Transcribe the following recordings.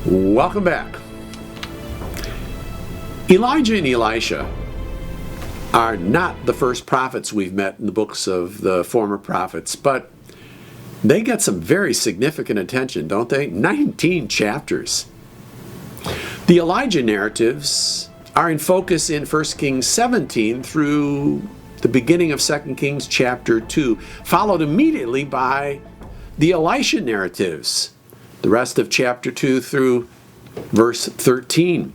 Welcome back. Elijah and Elisha are not the first prophets we've met in the books of the former prophets, but they get some very significant attention, don't they? 19 chapters. The Elijah narratives are in focus in 1 Kings 17 through the beginning of 2 Kings chapter 2, followed immediately by the Elisha narratives, the rest of chapter 2 through verse 13.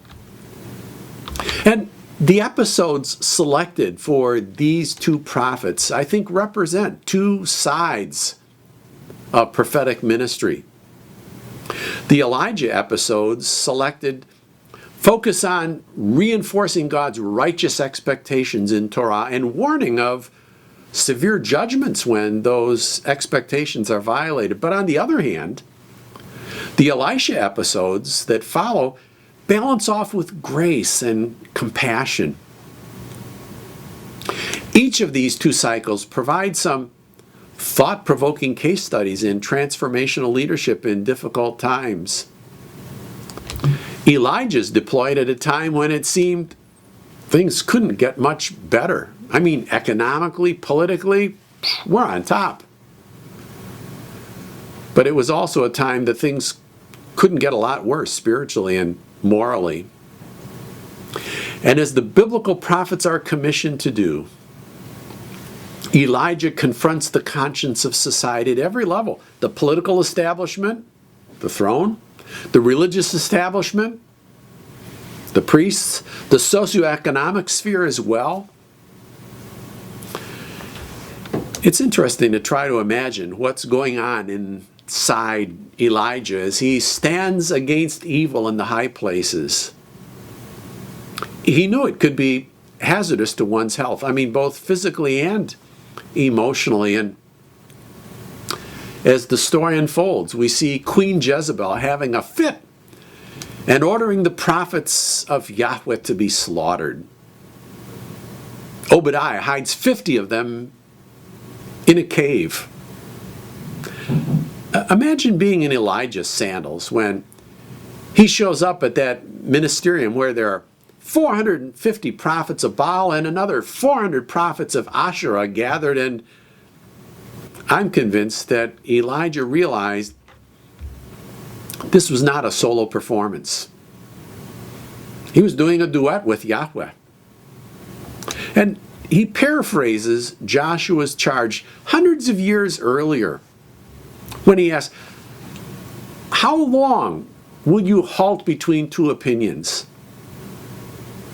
And the episodes selected for these two prophets, I think, represent two sides of prophetic ministry. The Elijah episodes selected focus on reinforcing God's righteous expectations in Torah and warning of severe judgments when those expectations are violated. But on the other hand, the Elisha episodes that follow balance off with grace and compassion. Each of these two cycles provides some thought-provoking case studies in transformational leadership in difficult times. Elijah's deployed at a time when it seemed things couldn't get much better. I mean, economically, politically, we're on top. But it was also a time that things couldn't get a lot worse spiritually and morally. And as the biblical prophets are commissioned to do, Elijah confronts the conscience of society at every level. The political establishment, the throne, the religious establishment, the priests, the socioeconomic sphere as well. It's interesting to try to imagine what's going on inside Elijah as he stands against evil in the high places. He knew it could be hazardous to one's health. I mean, both physically and emotionally. And as the story unfolds, we see Queen Jezebel having a fit and ordering the prophets of Yahweh to be slaughtered. Obadiah hides 50 of them in a cave. Imagine being in Elijah's sandals when he shows up at that ministerium where there are 450 prophets of Baal and another 400 prophets of Asherah gathered, and I'm convinced that Elijah realized this was not a solo performance. He was doing a duet with Yahweh. And he paraphrases Joshua's charge hundreds of years earlier when he asks, "How long will you halt between two opinions?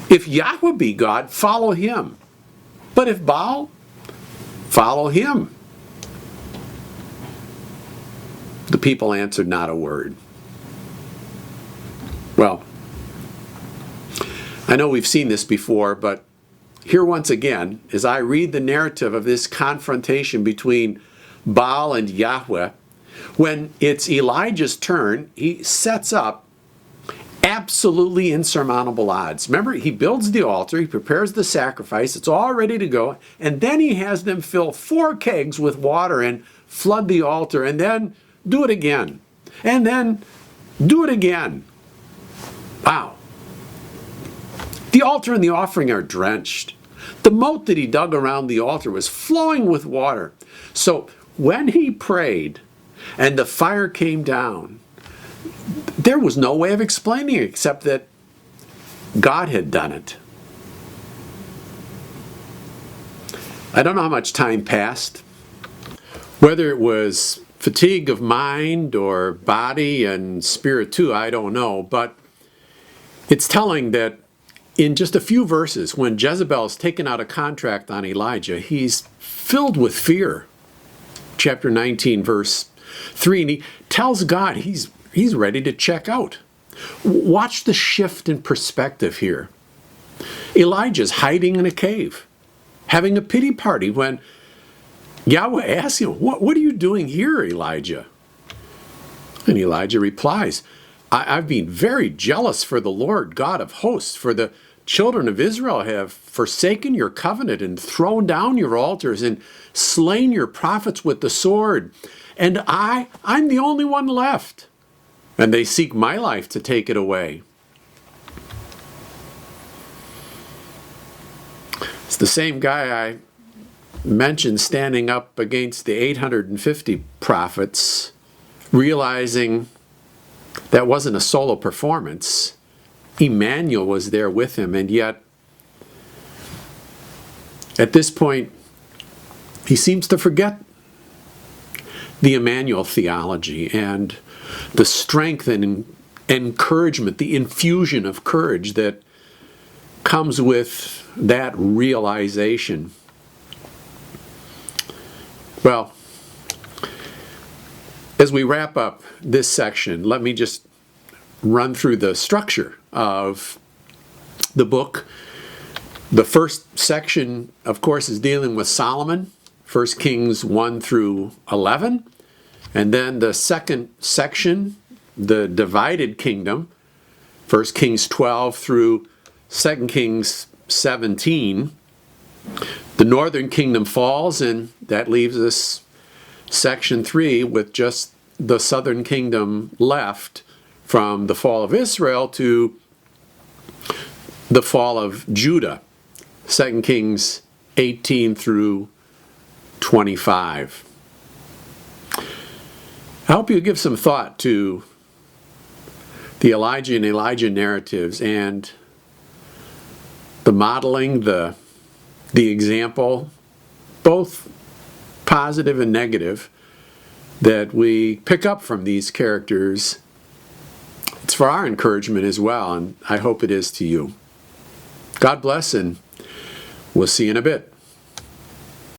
If Yahweh be God, follow him. But if Baal, follow him." The people answered not a word. Well, I know we've seen this before, but here once again, as I read the narrative of this confrontation between Baal and Yahweh, when it's Elijah's turn, he sets up absolutely insurmountable odds. Remember, he builds the altar, he prepares the sacrifice, it's all ready to go, and then he has them fill 4 kegs with water and flood the altar, and then do it again, and then do it again. Wow. The altar and the offering are drenched. The moat that he dug around the altar was flowing with water. So when he prayed and the fire came down, there was no way of explaining it except that God had done it. I don't know how much time passed, whether it was fatigue of mind or body and spirit too, I don't know, but it's telling that in just a few verses, when Jezebel is taken out of contract on Elijah, he's filled with fear. Chapter 19, verse 3, and he tells God he's ready to check out. Watch the shift in perspective here. Elijah's hiding in a cave, having a pity party when Yahweh asks him, what are you doing here, Elijah? And Elijah replies, I've been very jealous for the Lord God of hosts, for the children of Israel have forsaken your covenant and thrown down your altars and slain your prophets with the sword. And I'm the only one left. and they seek my life to take it away. It's the same guy I mentioned standing up against the 850 prophets, realizing that wasn't a solo performance. Emmanuel was there with him, and yet at this point he seems to forget the Emmanuel theology and the strength and encouragement, the infusion of courage that comes with that realization. Well, as we wrap up this section, let me just run through the structure of the book. The first section, of course, is dealing with Solomon, 1 Kings 1 through 11. And then the second section, the divided kingdom, 1 Kings 12 through 2 Kings 17. The northern kingdom falls, and that leaves us section 3 with just the southern kingdom left from the fall of Israel to the fall of Judah, 2 Kings 18 through 25. I hope you give some thought to the Elijah and Elijah narratives and the modeling, the example, both positive and negative, that we pick up from these characters. It's for our encouragement as well, and I hope it is to you. God bless, and we'll see you in a bit.